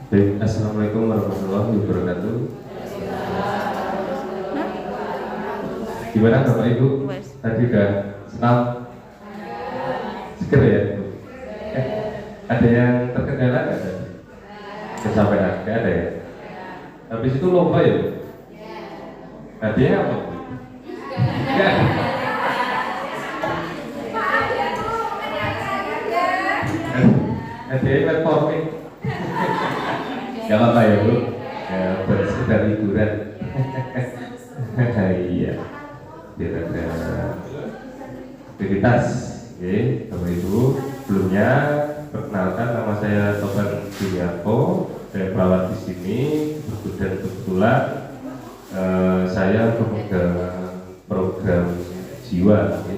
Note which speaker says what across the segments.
Speaker 1: Baik, assalamualaikum warahmatullahi wabarakatuh. Gimana Bapak Ibu? Tadi udah senam, seger ya? Ada yang terkendala nggak tadi? Kesampaian, nggak ada ya? Habis itu lomba ya? Hadiahnya apa? Nggak. Hadiahnya metformin. Gak apa-apa ya Bu, ya, sekedar hiburan. Iya, biar ada aktivitas. Oke, Bapak Ibu, sebelumnya perkenalkan, nama saya Topan Juliarto, saya perawat di sini. Dan kebetulan saya pemegang program jiwa di sini.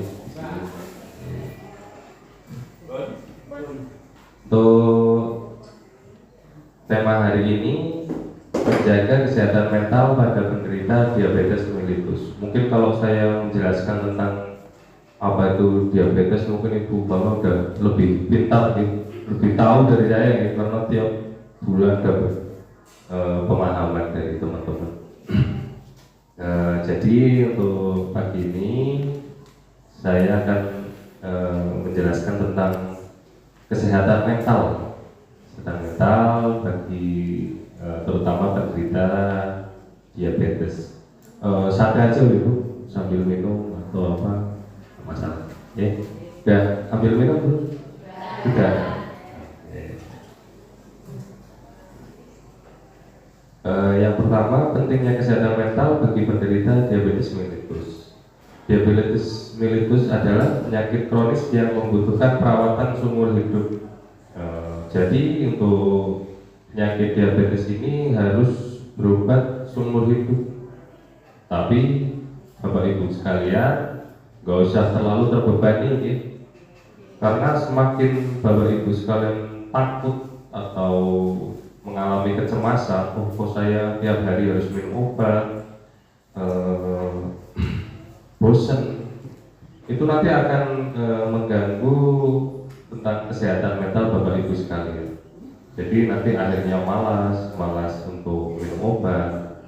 Speaker 1: Untuk tema hari ini, menjaga kesehatan mental pada penderita diabetes mellitus. Mungkin kalau saya menjelaskan tentang apa itu diabetes, mungkin Ibu Bapak udah lebih pintar, lebih tahu dari saya ya, karena tiap bulan dapat pemahaman dari teman-teman. Jadi untuk pagi ini saya akan menjelaskan tentang kesehatan mental bagi terutama penderita diabetes. Santai aja Ibu, sambil minum atau apa, masalah. Ya, udah ambil minum belum? Sudah. Yang pertama, pentingnya kesehatan mental bagi penderita diabetes mellitus. Diabetes mellitus adalah penyakit kronis yang membutuhkan perawatan seumur hidup. Jadi untuk penyakit diabetes ini harus berobat seumur hidup. Tapi Bapak Ibu sekalian, gak usah terlalu terbebani ya. Karena semakin Bapak Ibu sekalian takut atau mengalami kecemasan, kok saya tiap hari harus minum obat, bosan, itu nanti akan mengganggu tentang kesehatan mental Bapak Ibu sekalian. Jadi nanti akhirnya malas untuk minum obat,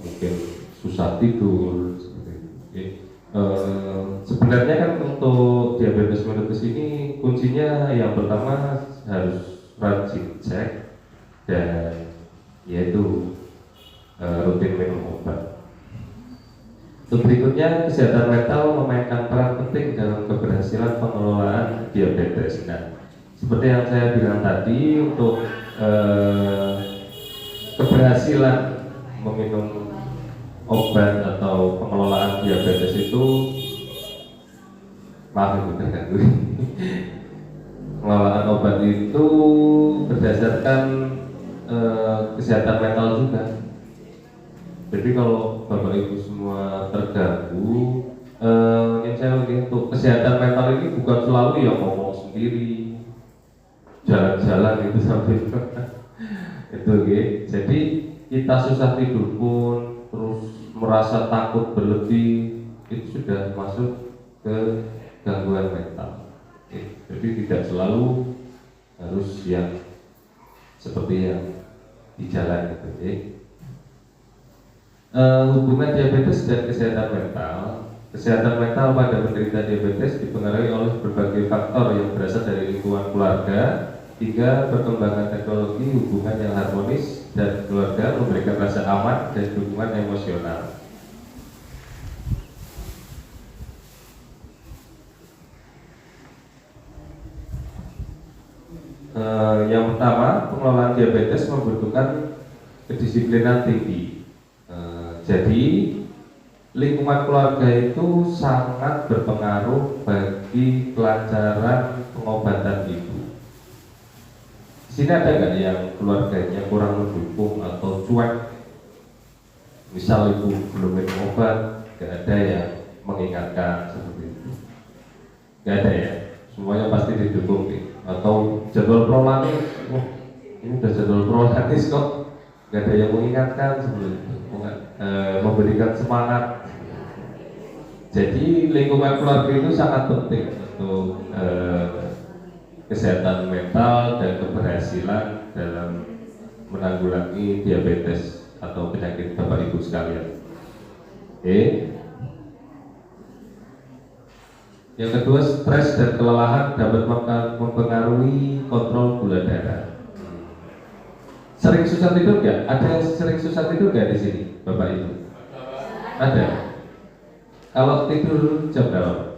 Speaker 1: mungkin susah tidur seperti itu. Sebenarnya kan untuk diabetes mellitus ini kuncinya yang pertama harus rajin cek dan yaitu rutin minum obat. Untuk berikutnya, kesehatan mental memainkan peran penting dalam keberhasilan pengelolaan diabetes. Nah, seperti yang saya bilang tadi, untuk keberhasilan meminum obat atau pengelolaan diabetes itu, maaf Ibu terganggu. Pengelolaan obat itu berdasarkan kesehatan mental juga. Jadi kalau Bapak Ibu semua terganggu, yang saya lihat untuk kesehatan mental ini bukan selalu yang ngomong sendiri, jalan-jalan itu sampai itu gitu. Jadi kita susah tidur pun, terus merasa takut berlebih, itu sudah masuk ke gangguan mental. Jadi tidak selalu harus yang seperti yang di jalan gitu. Hubungan diabetes dan kesehatan mental. Kesehatan mental pada penderita diabetes dipengaruhi oleh berbagai faktor yang berasal dari lingkungan keluarga hingga perkembangan teknologi, hubungan yang harmonis, dan keluarga memberikan rasa aman dan dukungan emosional. Yang pertama, pengelolaan diabetes membutuhkan kedisiplinan tinggi. Jadi lingkungan keluarga itu sangat berpengaruh bagi kelancaran pengobatan ibu. Di sini ada nggak yang keluarganya kurang mendukung atau cuek? Misal ibu belum minum obat, nggak ada yang mengingatkan seperti itu. Nggak ada ya? Semuanya pasti didukung nih. Atau jadwal prolanis, ini udah jadwal prolanis kok, nggak ada yang mengingatkan seperti itu. Memberikan semangat. Jadi lingkungan keluarga itu sangat penting untuk kesehatan mental dan keberhasilan dalam menanggulangi diabetes atau penyakit Bapak Ibu sekalian. Oke. Yang kedua, stres dan kelelahan dapat mempengaruhi kontrol gula darah. Sering susah tidur nggak? Ada yang sering susah tidur nggak di sini, Bapak Ibu? Ada. Kalau tidur jam berapa?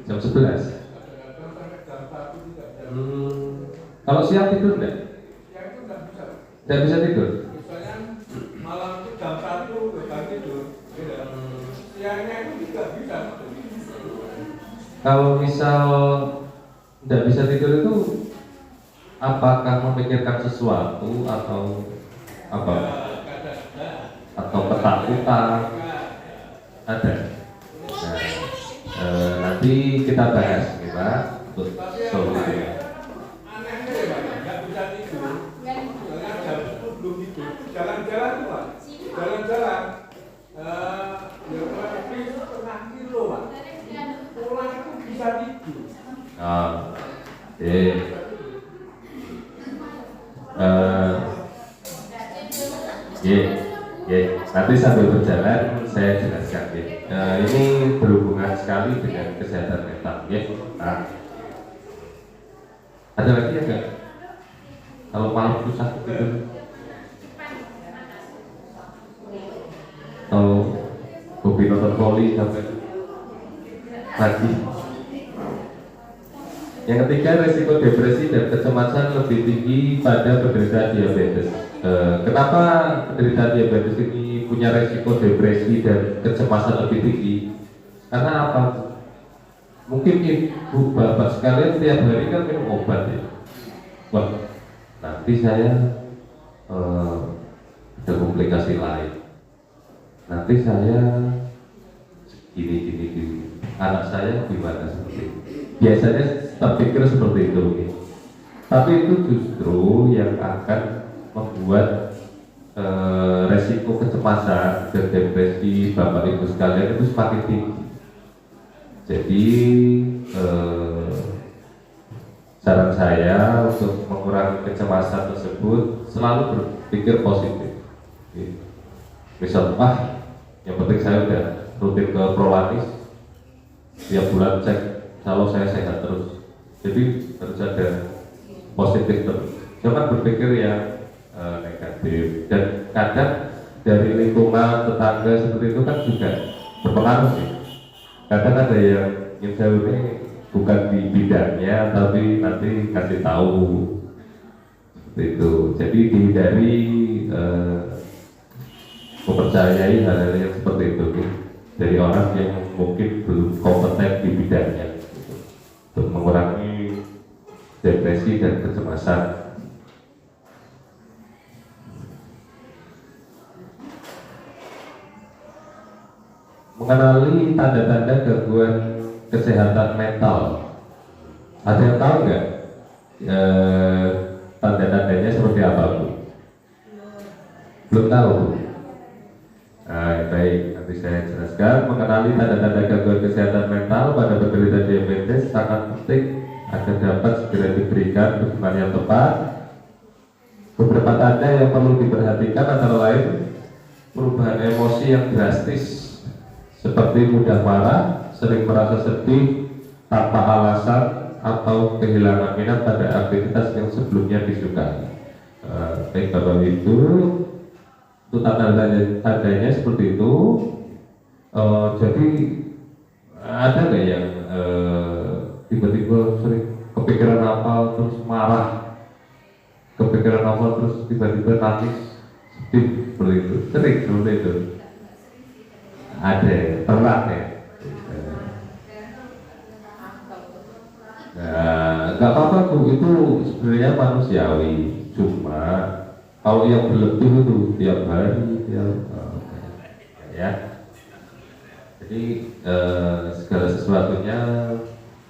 Speaker 1: Jam 11. Kalau siang tidur enggak?
Speaker 2: Siang itu enggak bisa.
Speaker 1: Enggak bisa tidur?
Speaker 2: Misalnya malam itu jam 1 baru tidur. Siangnya itu juga bisa.
Speaker 1: Kalau misal enggak bisa tidur itu apakah memikirkan sesuatu atau apa? Atau ketakutan? Ada. Nah, nanti kita bahas nih Pak untuk solusinya.
Speaker 2: Anehnya ya Pak, nggak bisa tidur. Soalnya jam 10 belum tidur. Jalan-jalan tuh Pak. Jalan-jalan. Ya kurang lebih setengah kilo Pak. Pulang itu bisa tidur.
Speaker 1: Nanti sambil berjalan saya jelaskan ya. Ini berhubungan sekali dengan kesehatan mental ya. Nah, ada lagi ya enggak? Kalau malam susah tidur, kalau hobi nonton voli sampai pagi. Yang ketiga, resiko depresi dan kecemasan lebih tinggi pada penderita diabetes. Kenapa penderita diabetes ini punya resiko depresi dan kecemasan lebih tinggi? Karena apa? Mungkin ibu bapak sekalian tiap hari kan minum obat ya. Wah, nanti saya ada komplikasi lain. Nanti saya gini. Anak saya gimana seperti itu? Biasanya terpikir seperti itu. Gitu. Tapi itu justru yang akan membuat resiko kecemasan dan depresi Bapak Ibu sekalian itu semakin tinggi. Jadi saran saya untuk mengurangi kecemasan tersebut selalu berpikir positif. Misal, yang penting saya udah rutin ke Prolanis, tiap bulan cek kalau saya sehat terus. Jadi harus ada positif terus. Jangan berpikir yang negatif. Dan kadang dari lingkungan tetangga seperti itu kan juga berpengaruh sih. Kadang ada yang saya ini bukan di bidangnya tapi nanti kasih tahu seperti itu. Jadi dihindari mempercayai hal-hal yang seperti itu dari orang yang mungkin belum kompeten di bidangnya gitu, untuk mengurangi depresi dan kecemasan. Mengenali tanda-tanda gangguan kesehatan mental. Ada yang tahu nggak tanda-tandanya seperti apa Bu? Belum tahu. Baik, nanti saya jelaskan. Mengenali tanda-tanda gangguan kesehatan mental pada penderita diabetes sangat penting agar dapat segera diberikan dukungan yang tepat. Beberapa tanda yang perlu diperhatikan antara lain perubahan emosi yang drastis seperti mudah marah, sering merasa sedih tanpa alasan, atau kehilangan minat pada aktivitas yang sebelumnya disukai. Baik Bapak Ibu, itu tanda-tandanya seperti itu. Jadi ada nggak yang tiba-tiba sering kepikiran apa terus marah, kepikiran apa terus tiba-tiba nangis, sedih seperti itu? Sering seperti itu. Ada, pernah ya. Nggak apa-apa Bu, itu sebenarnya manusiawi. Cuma kalau yang berlebih itu tiap hari, ya. Jadi segala sesuatunya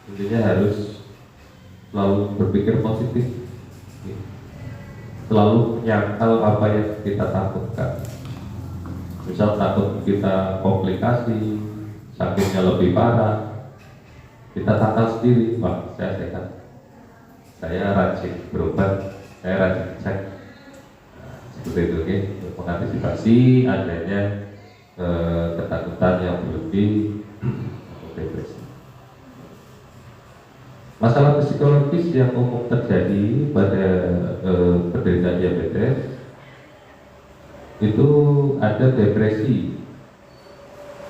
Speaker 1: intinya harus selalu berpikir positif, selalu menyangkal apa yang kita takutkan. Misal takut kita komplikasi, sakitnya lebih parah, kita tangkal sendiri, wah saya sehat, saya rajin berobat, saya rajin cek. Nah, seperti itu, oke, untuk mengantisipasi adanya ketakutan yang berlebih atau depresi. Masalah psikologis yang umum terjadi pada penderita diabetes itu ada depresi.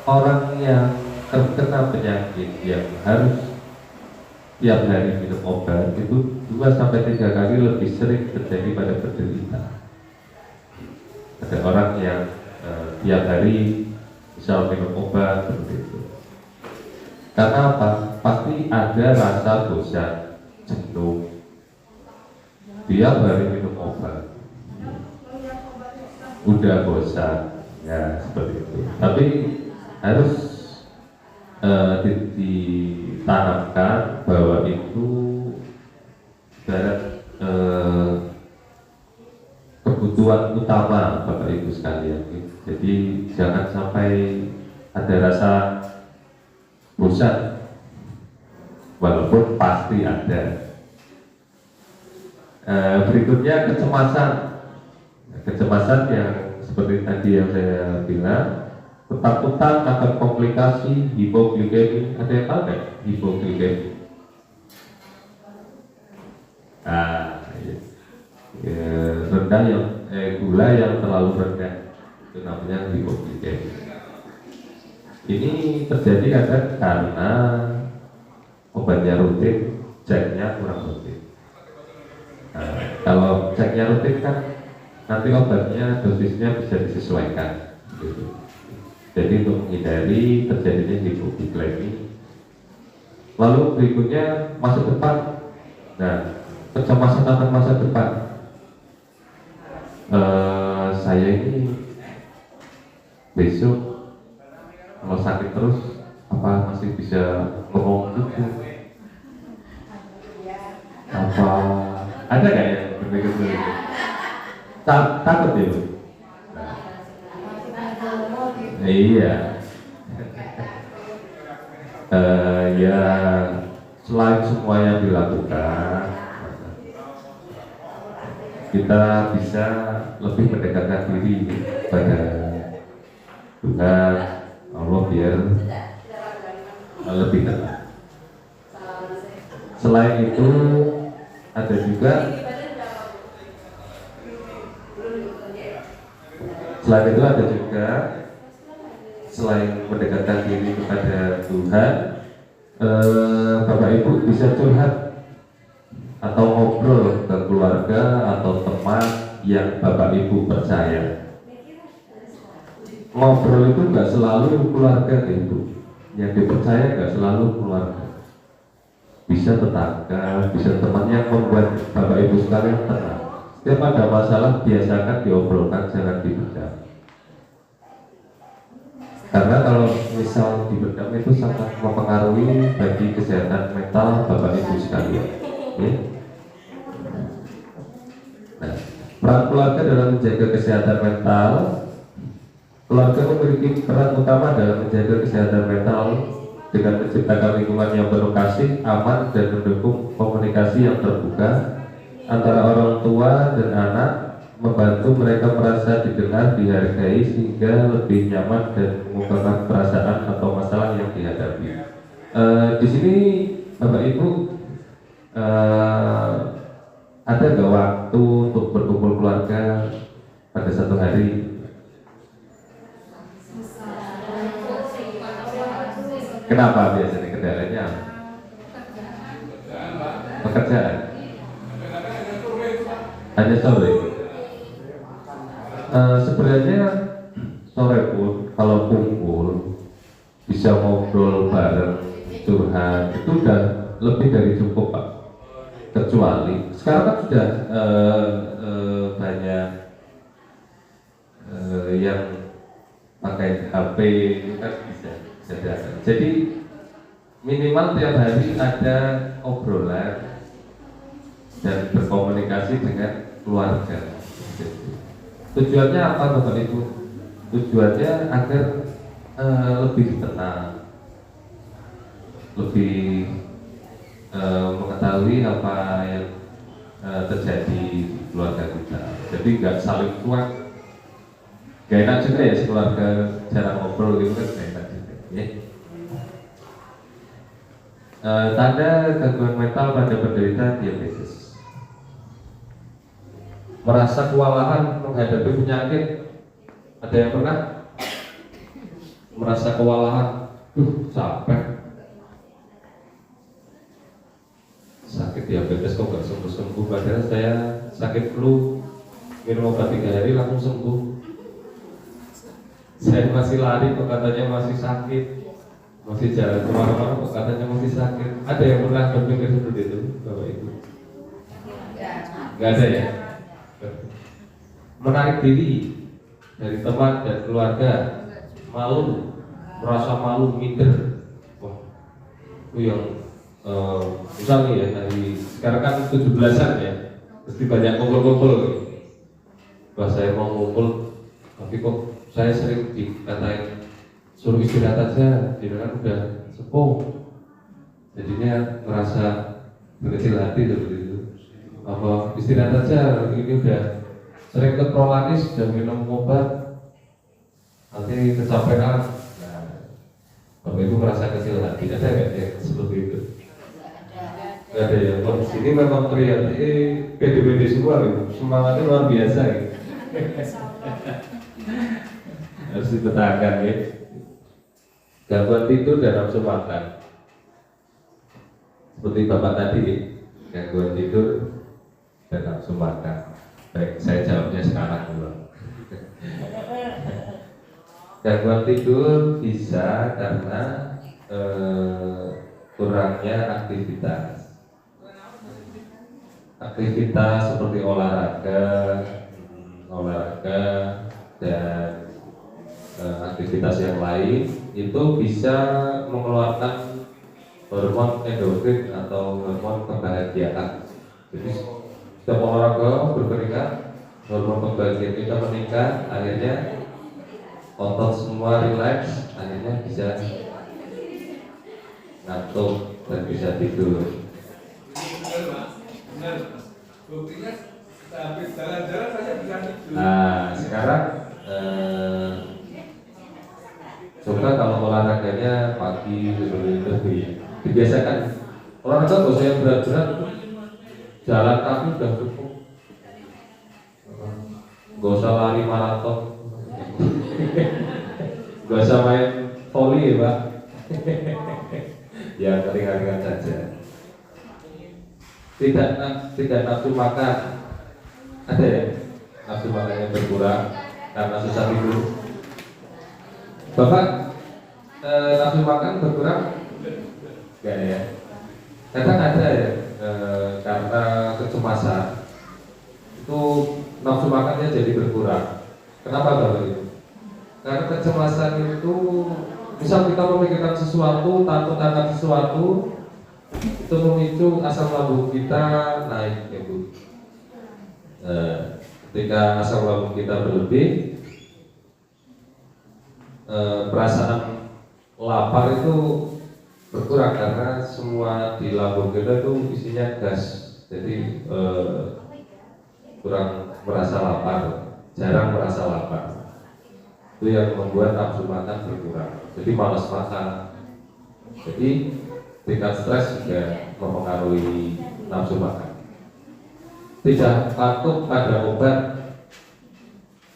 Speaker 1: Orang yang terkena penyakit yang harus tiap hari minum obat itu 2-3 kali lebih sering terjadi pada penderita. Ada orang yang tiap hari misal minum obat seperti itu. Karena apa? Pasti ada rasa bosan, jenuh. Tiap hari minum obat, udah bosan, ya seperti itu. Tapi harus ditanamkan bahwa itu ibarat kebutuhan utama Bapak Ibu sekalian. Jadi jangan sampai ada rasa bosan, walaupun pasti ada. Berikutnya kecemasan yang seperti tadi yang saya bilang, ketakutan akan komplikasi hipoglikemi. Ada yang tahu nggak hipoglikemi? Rendah yang gula yang terlalu rendah, itu namanya hipoglikemi. Ini terjadi kadang karena obatnya rutin, ceknya kurang rutin. Kalau ceknya rutin kan nanti obatnya dosisnya bisa disesuaikan gitu. Jadi untuk menghindari terjadinya hipoglikemi. Lalu berikutnya masa depan. Nah, kecemasan akan masa depan. Saya ini besok kalau sakit terus apa masih bisa ngomong gitu? Apa ada nggak yang berpikir begitu? Takut ya, Bu? Iya. Ya selain semua yang dilakukan, kita bisa lebih mendekatkan diri pada Tuhan Allah biar lebih tenang. Selain itu ada juga selain mendekatkan diri kepada Tuhan, Bapak Ibu bisa curhat atau ngobrol ke keluarga atau teman yang Bapak Ibu percaya. Ngobrol itu nggak selalu keluarga itu, yang dipercaya nggak selalu keluarga. Bisa tetangga, bisa teman yang membuat Bapak Ibu sekalian tenang. Setiap ada masalah biasakan diobrolkan, jangan dipendam. Karena kalau misal dipendam itu sangat mempengaruhi bagi kesehatan mental Bapak Ibu sekalian. Ya. Nah, peran keluarga dalam menjaga kesehatan mental. Keluarga memiliki peran utama dalam menjaga kesehatan mental dengan menciptakan lingkungan yang penuh kasih, aman, dan mendukung komunikasi yang terbuka antara orang tua dan anak, membantu mereka merasa didengar, dihargai, sehingga lebih nyaman dan mengungkapkan perasaan atau masalah yang dihadapi. Di sini Bapak Ibu ada nggak waktu untuk berkumpul keluarga pada satu hari? Kenapa biasanya kendalanya? Pekerjaan. Hanya sore. Sebenarnya sore pun kalau kumpul bisa ngobrol bareng, curhat, itu udah lebih dari cukup, Pak. Kecuali sekarang kan sudah banyak yang pakai HP kan bisa. Jadi minimal tiap hari ada obrolan dan berkomunikasi dengan keluarga. Tujuannya apa Bapak Ibu? Tujuannya agar lebih tenang, lebih mengetahui apa yang terjadi di keluarga kita. Jadi nggak saling kuat. Gak enak juga ya sekeluarga jarang ngobrol gitu kan, gak enak juga. Ya. Tanda gangguan mental pada penderita diabetes: merasa kewalahan menghadapi penyakit. Ada yang pernah merasa kewalahan? Capek, sakit diabetes kok gak sembuh-sembuh, padahal saya sakit flu, minum obat 3 hari langsung sembuh. Saya masih lari kok katanya masih sakit, masih jalan kemana-mana kok katanya masih sakit. Ada yang pernah berpikir seperti itu, Bapak Ibu? Gak ada ya? Menarik diri dari teman dan keluarga, malu, merasa malu, minder. Wah, itu yang misalnya ya, dari sekarang kan 17-an ya, pasti banyak kumpul-kumpul. Wah, saya mau ngumpul, tapi kok saya sering dikatain suruh istirahat aja, dia kan udah sepuh, jadinya merasa berkecil hati seperti itu. Apa istirahat aja, ini udah sering ke prolanis, udah minum obat, nanti kecapean. Nah, Bapak Ibu merasa kecil hati, ada nggak ya seperti itu? Nggak ada ya. Kalau di sini memang terlihat pede-pede semua, gitu. Semangatnya luar biasa gitu. Harus dipetakan ya. Gangguan tidur dan nafsu makan. Seperti Bapak tadi, gangguan tidur dan nafsu makan. Baik, saya jawabnya sekarang dulu. Gangguan tidur bisa karena kurangnya aktivitas. Aktivitas seperti olahraga dan aktivitas yang lain itu bisa mengeluarkan hormon endorfin atau hormon kebahagiaan. Jadi setiap olahraga berkeringat, hormon kebahagiaan kita meningkat, akhirnya otot semua relax, akhirnya bisa ngantuk dan bisa tidur.
Speaker 2: Benar, buktinya habis jalan-jalan saja bisa tidur.
Speaker 1: Nah, sekarang coba kalau olahraganya pagi lebih dibiasakan. Olahraga nggak usah yang berat-berat, jalan kaki udah cukup. Nggak usah lari maraton, nggak usah main volley ya Pak. Ya ringan-ringan saja. Tidak nafsu makan. Ada ya? Nafsu makannya berkurang karena susah tidur. Bapak nafsu makan berkurang? Enggak ya. Kadang ada ya, karena kecemasan itu nafsu makannya jadi berkurang. Kenapa Bapak itu? Karena kecemasan itu, misal kita memikirkan sesuatu, takut akan sesuatu, itu memicu asam lambung kita naik ya Bu. Ketika asam lambung kita berlebih, perasaan lapar itu berkurang karena semua di lambung kita itu isinya gas, jadi kurang merasa lapar, jarang merasa lapar. Itu yang membuat nafsu makan berkurang, jadi malas makan. Jadi tingkat stres juga mempengaruhi nafsu makan. Tidak patuh pada obat.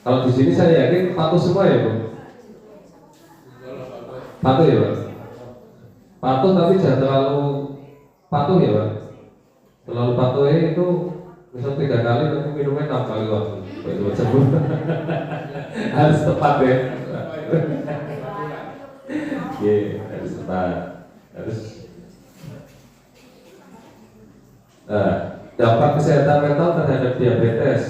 Speaker 1: Kalau di sini saya yakin patuh semua ya Bu. Patuh ya Pak. Patuh tapi jangan terlalu patuh ya Pak. Terlalu patuh itu misal 3 kali tapi minumnya 6 kali waktu. Itu sembuh. Harus tepat ya. Oke, harus tepat. Harus. Dampak kesehatan mental terhadap diabetes.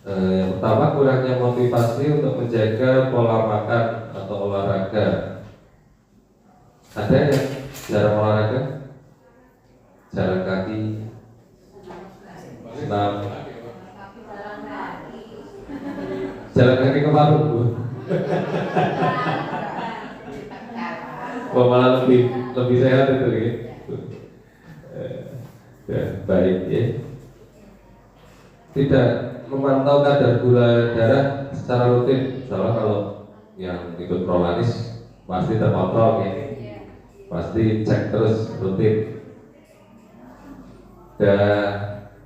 Speaker 1: Yang pertama, kurangnya motivasi untuk menjaga pola makan atau olahraga. Ada yang jarang olahraga? Jalan kaki, senam, jalan kaki ke warung Bu. Wah, malah lebih sehat itu ya. Ya, baik ya. Tidak memantau kadar gula darah secara rutin. Misalnya kalau yang ikut prolanis pasti terkontrol ya, pasti cek terus rutin. Dan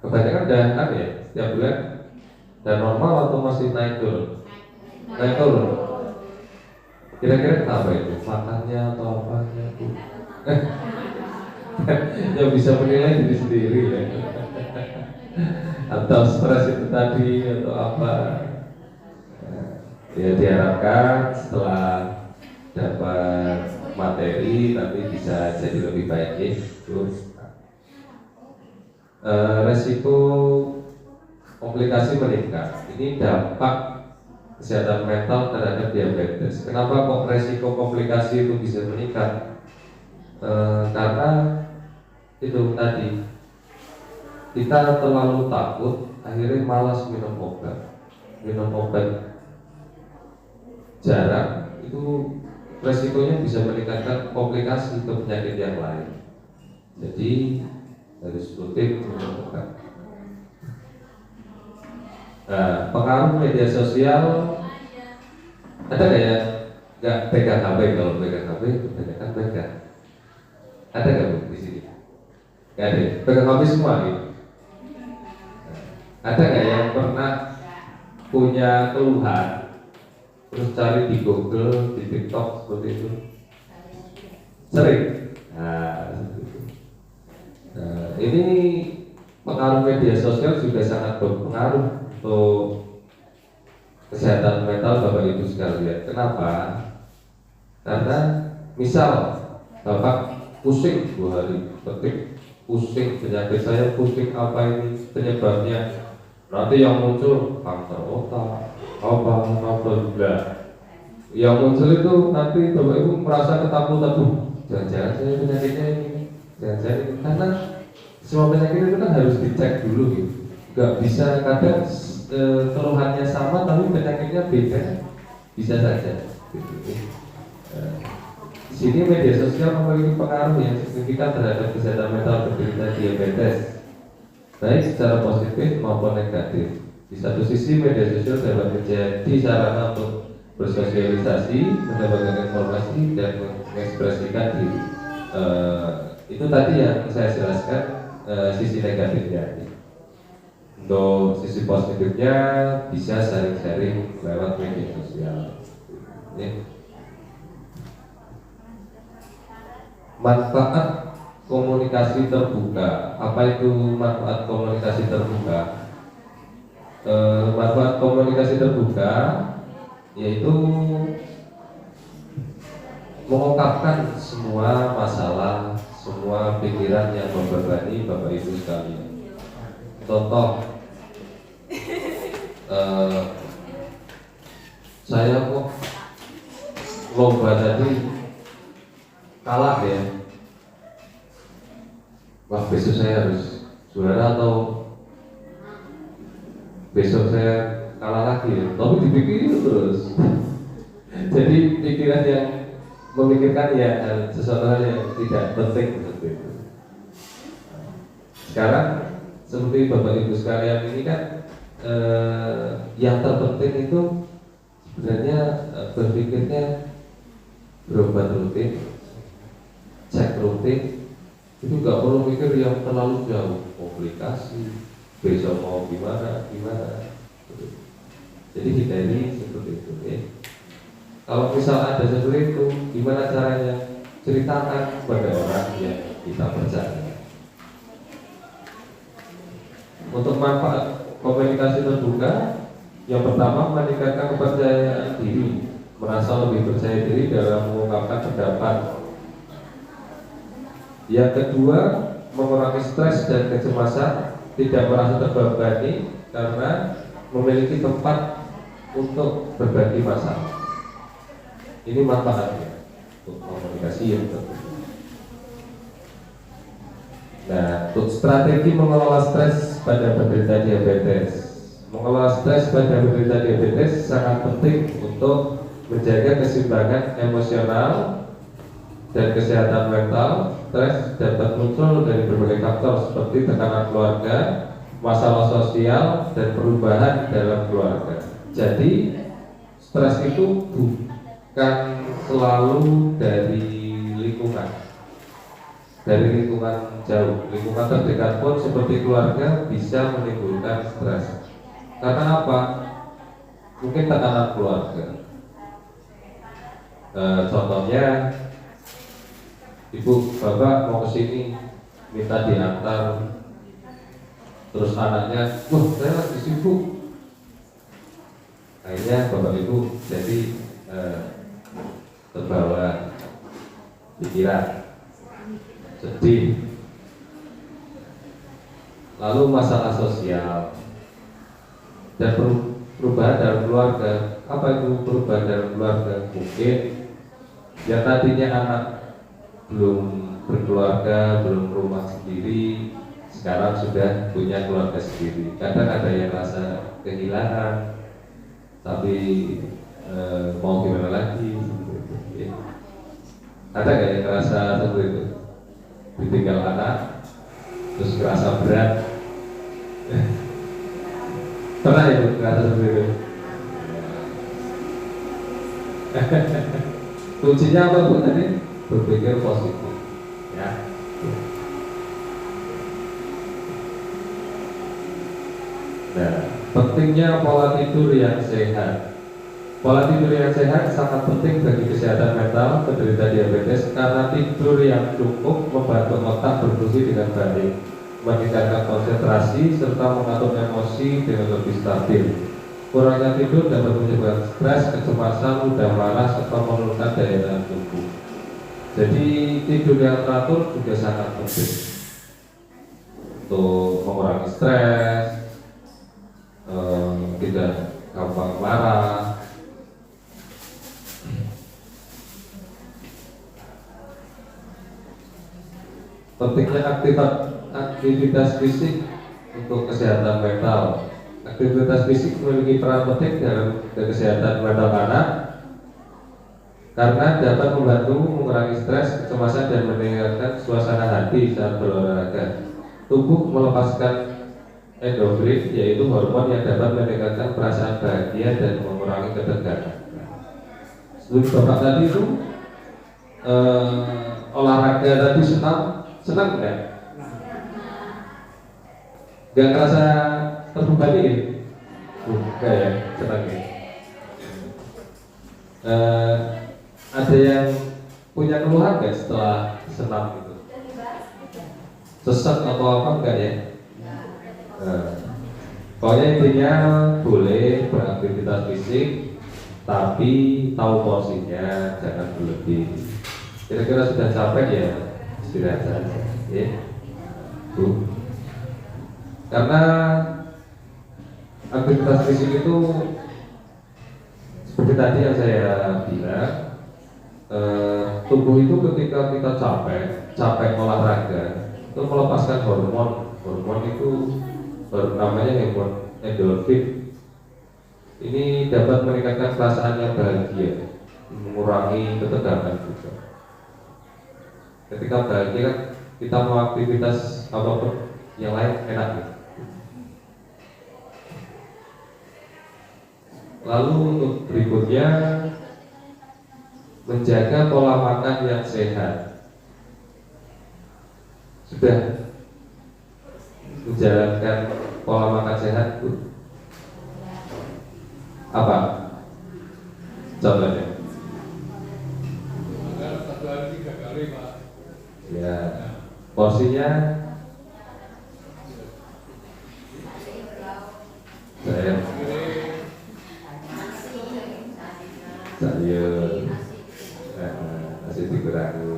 Speaker 1: kebanyakan udah kan ya setiap bulan dan normal atau masih naik turun? Naik turun. Kira-kira kenapa itu? Makannya atau apanya? Yang bisa menilai diri sendiri ya. Atau stres itu tadi atau apa? Ya diharapkan setelah dapat materi nanti bisa jadi lebih baik ya. Terus resiko komplikasi meningkat. Ini dampak kesehatan mental terhadap diabetes. Kenapa kok resiko komplikasi itu bisa meningkat? Karena itu tadi kita terlalu takut, akhirnya malas minum obat jarang, itu resikonya bisa meningkatkan komplikasi ke penyakit yang lain. Jadi harus rutin minum obat. Nah, pengaruh media sosial ada nggak ya? Nggak pegang HP, kalau pegang HP kebanyakan pegang. Ada nggak Bu di sini? Nggak ada. Pegang HP semua gitu. Ada nggak yang pernah punya keluhan terus cari di Google, di TikTok seperti itu? Sering. Nah, ini pengaruh media sosial juga sangat berpengaruh untuk kesehatan mental Bapak Ibu sekalian. Kenapa? Karena misal Bapak pusing 2 hari, ketik pusing, penyakit saya pusing, apa ini penyebabnya? Nanti yang muncul kanker otak, apa, yang muncul itu nanti Bapak Ibu merasa ketakutan, jangan-jangan saya penyakitnya ini, jangan-jangan ini. Karena semua penyakit itu kan harus dicek dulu gitu. Gak bisa kadang keluhannya sama tapi penyakitnya beda, bisa saja. Di sini media sosial memiliki pengaruh yang signifikan terhadap kesehatan mental penderita diabetes, baik secara positif maupun negatif. Di satu sisi media sosial dapat menjadi sarana untuk bersosialisasi, mendapatkan informasi dan mengekspresikan diri. Itu tadi yang saya jelaskan sisi negatifnya. Untuk sisi positifnya bisa sharing-sharing lewat media sosial. Manfaat komunikasi terbuka. Apa itu manfaat komunikasi terbuka? Manfaat komunikasi terbuka yaitu mengungkapkan semua masalah, semua pikiran yang membebani Bapak Ibu sekalian. Contoh, saya kok lomba tadi kalah ya, wah besok saya harus juara atau besok saya kalah lagi ya. Tapi dipikirin terus. Jadi pikiran yang memikirkan ya sesuatu hal yang tidak penting seperti itu. Sekarang seperti Bapak Ibu sekalian ini kan yang terpenting itu sebenarnya berpikirnya berobat rutin, cek rutin, itu nggak perlu mikir yang terlalu jauh, komplikasi, besok mau gimana. Jadi hindari seperti itu ya. Kalau misal ada seperti itu, gimana caranya? Ceritakan kepada orang yang kita percaya. Untuk manfaat komunikasi terbuka, yang pertama meningkatkan kepercayaan diri, merasa lebih percaya diri dalam mengungkapkan pendapat. Yang kedua, mengurangi stres dan kecemasan, tidak merasa terbebani karena memiliki tempat untuk berbagi masalah. Ini manfaatnya untuk komunikasi yang terbuka. Nah, untuk strategi mengelola stres pada penderita diabetes. Mengelola stres pada penderita diabetes sangat penting untuk menjaga keseimbangan emosional dan kesehatan mental stres dapat muncul dari berbagai faktor seperti tekanan keluarga, masalah sosial, dan perubahan dalam keluarga. Jadi stres itu bukan selalu dari lingkungan jauh. Lingkungan terdekat pun seperti keluarga bisa menimbulkan stres. Karena apa? Mungkin tekanan keluarga. Contohnya, ibu bapak mau kesini minta diantar, terus anaknya, wah saya lagi sibuk. Akhirnya bapak ibu jadi terbawa pikiran, sedih. Lalu masalah sosial dan perubahan dalam keluarga. Apa itu perubahan dalam keluarga? Mungkin yang tadinya anak belum berkeluarga, belum rumah sendiri, sekarang sudah punya keluarga sendiri. Kadang ada yang rasa kehilangan, tapi mau gimana lagi? Ya. Ada nggak yang rasa seperti itu? Ditinggal anak, terus merasa berat. Pernah ya ngerasa seperti itu? Kuncinya apa Bu tadi? Berpikir positif, ya. Nah, pentingnya pola tidur yang sehat. Pola tidur yang sehat sangat penting bagi kesehatan mental penderita diabetes karena tidur yang cukup membantu otak berfungsi dengan baik, meningkatkan konsentrasi serta mengatur emosi dengan lebih stabil. Kurangnya tidur dapat menyebabkan stres, kecemasan, mudah marah serta menurunkan daya tahan tubuh. Jadi tidur yang teratur juga sangat penting untuk mengurangi stres, tidak gampang marah. Pentingnya aktivitas fisik untuk kesehatan mental. Aktivitas fisik memiliki peran penting dalam kesehatan mental anak karena dapat membantu mengurangi stres, kecemasan, dan meningkatkan suasana hati saat berolahraga. Tubuh melepaskan endorfin, yaitu hormon yang dapat meningkatkan perasaan bahagia dan mengurangi ketegangan. Sebelum bapak tadi itu olahraga tadi senang nggak? Nggak ngerasa terbebani ya? Enggak ya, senang ya. Ada yang punya keluhan nggak setelah senam gitu? Sesat atau apa enggak ya? Pokoknya intinya boleh beraktivitas fisik, tapi tahu porsinya, jangan berlebih. Kira-kira sudah capek ya, istirahat saja, ya. Bu. Karena aktivitas fisik itu seperti tadi yang saya bilang, tubuh itu ketika kita capek olahraga, itu melepaskan hormon itu namanya hormon endorfin. Ini dapat meningkatkan perasaan yang bahagia, mengurangi ketegangan juga. Ketika bahagia kan kita mau aktivitas apapun yang lain enak gitu. Lalu untuk berikutnya, menjaga pola makan yang sehat. Sudah menjalankan pola makan sehat Bu? Apa contohnya?
Speaker 2: Satu hari 3 kali Pak.
Speaker 1: Ya, porsinya sayur, nasi dikurangi.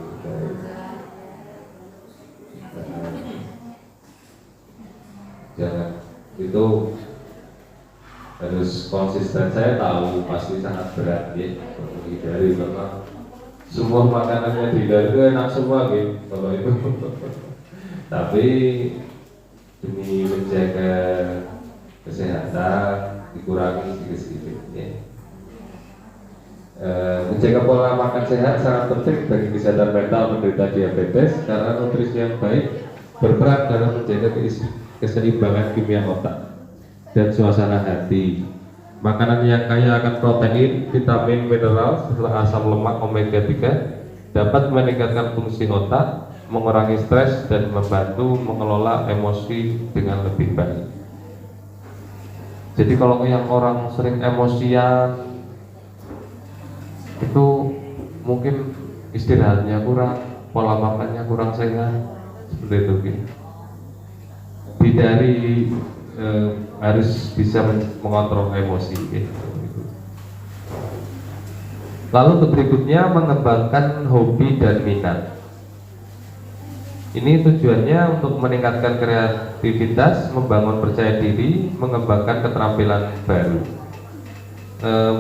Speaker 1: Jangan, itu harus konsisten. Saya tahu pasti sangat berat ya, menghindari karena semua makanannya dihindari itu enak semua gitu kalau itu. Tapi demi menjaga kesehatan dikurangi sedikit-sedikit ya. Menjaga pola makan sehat sangat penting bagi kesehatan mental penderita diabetes karena nutrisi yang baik berperan dalam menjaga keseimbangan kimia otak dan suasana hati. Makanan yang kaya akan protein, vitamin, mineral, serta asam lemak omega 3 dapat meningkatkan fungsi otak, mengurangi stres, dan membantu mengelola emosi dengan lebih baik. Jadi kalau yang orang sering emosian itu mungkin istirahatnya kurang, pola makannya kurang sehat, seperti itu gitu. Hindari harus bisa mengontrol emosi gitu. Lalu berikutnya mengembangkan hobi dan minat. Ini tujuannya untuk meningkatkan kreativitas, membangun percaya diri, mengembangkan keterampilan baru.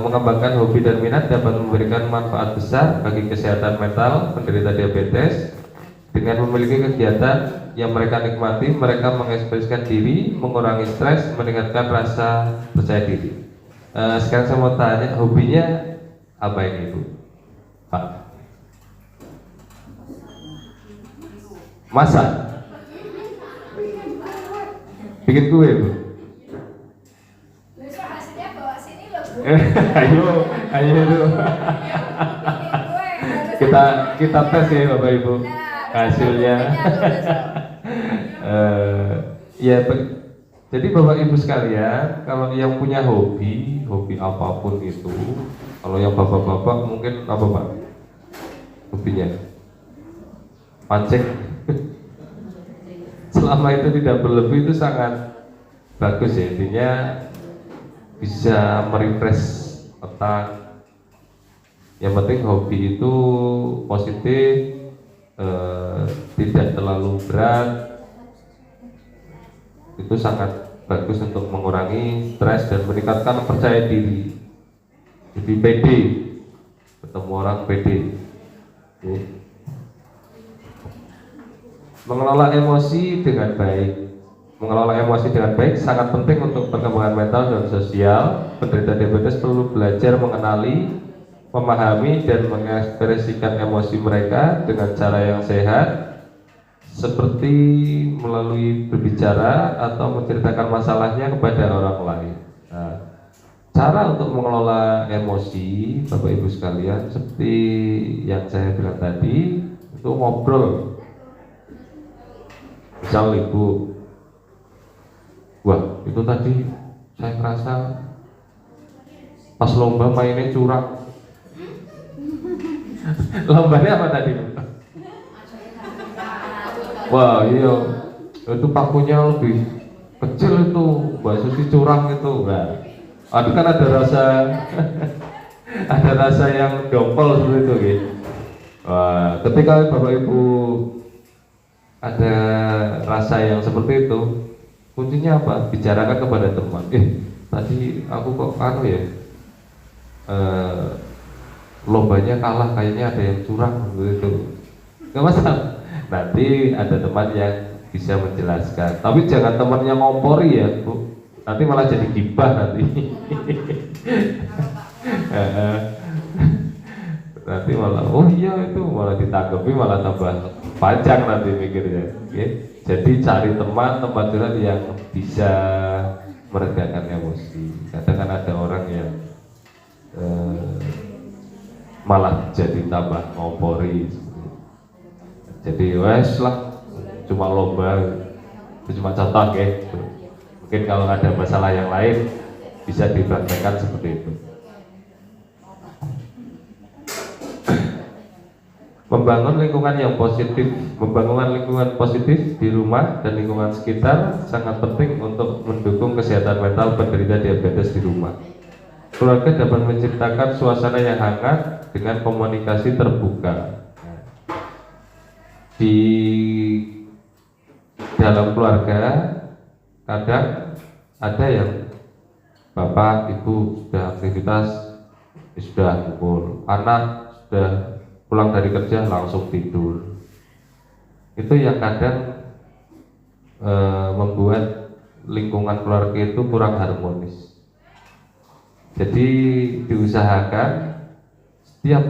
Speaker 1: Mengembangkan hobi dan minat dapat memberikan manfaat besar bagi kesehatan mental penderita diabetes. Dengan memiliki kegiatan yang mereka nikmati, mereka mengekspresikan diri, mengurangi stres, meningkatkan rasa percaya diri. Sekarang saya mau tanya, hobinya apa ini Bu? Pak? Masak? Bikin kue Bu? ayo dulu. kita tes ya Bapak Ibu hasilnya. Jadi Bapak Ibu sekalian, kalau yang punya hobi apapun itu, kalau yang bapak-bapak mungkin apa Pak? Hobinya pancing. Selama itu tidak berlebih itu sangat bagus ya, intinya bisa merefresh otak. Yang penting hobi itu positif, tidak terlalu berat, itu sangat bagus untuk mengurangi stres dan meningkatkan percaya diri. Jadi pede, ketemu orang pede. Mengelola emosi dengan baik. Mengelola emosi dengan baik sangat penting untuk perkembangan mental dan sosial. Penderita diabetes perlu belajar mengenali, memahami, dan mengekspresikan emosi mereka dengan cara yang sehat, seperti melalui berbicara atau menceritakan masalahnya kepada orang lain. Nah, cara untuk mengelola emosi, Bapak Ibu sekalian, seperti yang saya bilang tadi, itu ngobrol. Misal Ibu, wah itu tadi saya ngerasa pas lomba mainnya curang. Lombanya apa tadi? Wah iya, itu pakunya lebih kecil itu, Mbak Susi curang itu. Nah, aduh kan ada rasa ada rasa yang dongkol seperti itu gitu. Wah, ketika Bapak Ibu ada rasa yang seperti itu, kuncinya apa? Bicarakan kepada teman. Tadi aku kok ya, lombanya kalah, kayaknya ada yang curang begitu. Gak masalah. Nanti ada teman yang bisa menjelaskan. Tapi jangan temannya ngompori ya, Bu. Nanti malah jadi gibah nanti. Nanti malah, oh iya itu malah ditanggapi, malah tambah panjang nanti mikirnya. Jadi cari teman curhat yang bisa meredakan emosi. Kadang kan ada orang yang malah jadi tambah ngompori. Jadi wes lah, cuma lomba, itu cuma contoh ya. Mungkin kalau ada masalah yang lain bisa dipraktekkan seperti itu. Membangun lingkungan yang positif, membangun lingkungan positif di rumah dan lingkungan sekitar sangat penting untuk mendukung kesehatan mental penderita diabetes di rumah. Keluarga dapat menciptakan suasana yang hangat dengan komunikasi terbuka. Di dalam keluarga kadang ada yang bapak ibu sudah aktivitas, sudah kumpul, anak sudah pulang dari kerja langsung tidur. Itu yang kadang membuat lingkungan keluarga itu kurang harmonis. Jadi diusahakan Tiap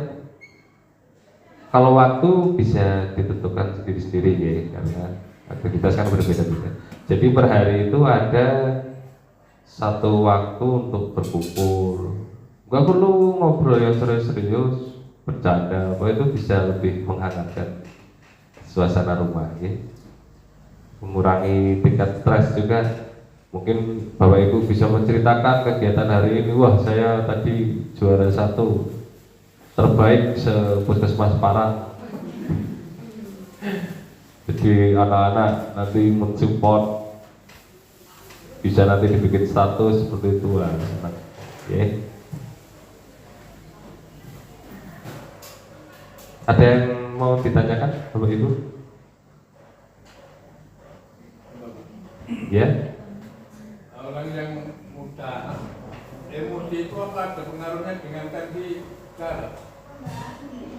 Speaker 1: kalau waktu bisa ditentukan sendiri-sendiri ya, karena aktivitas kan berbeda-beda. Jadi per hari itu ada satu waktu untuk berkumpul. Nggak perlu ngobrol yang serius-serius, bercanda, apa itu bisa lebih menghangatkan suasana rumah ya. Mengurangi tingkat stres juga. Mungkin Bapak Ibu bisa menceritakan kegiatan hari ini. Wah, saya tadi juara 1 terbaik se-Puskesmas Parang. Jadi anak-anak nanti mensupport, bisa nanti dibikin status seperti itu lah. Oke. Ada yang mau ditanyakan Bapak Ibu? Ya?
Speaker 2: Orang yang muda, emosi itu apa ada pengaruhnya dengan tadi darah?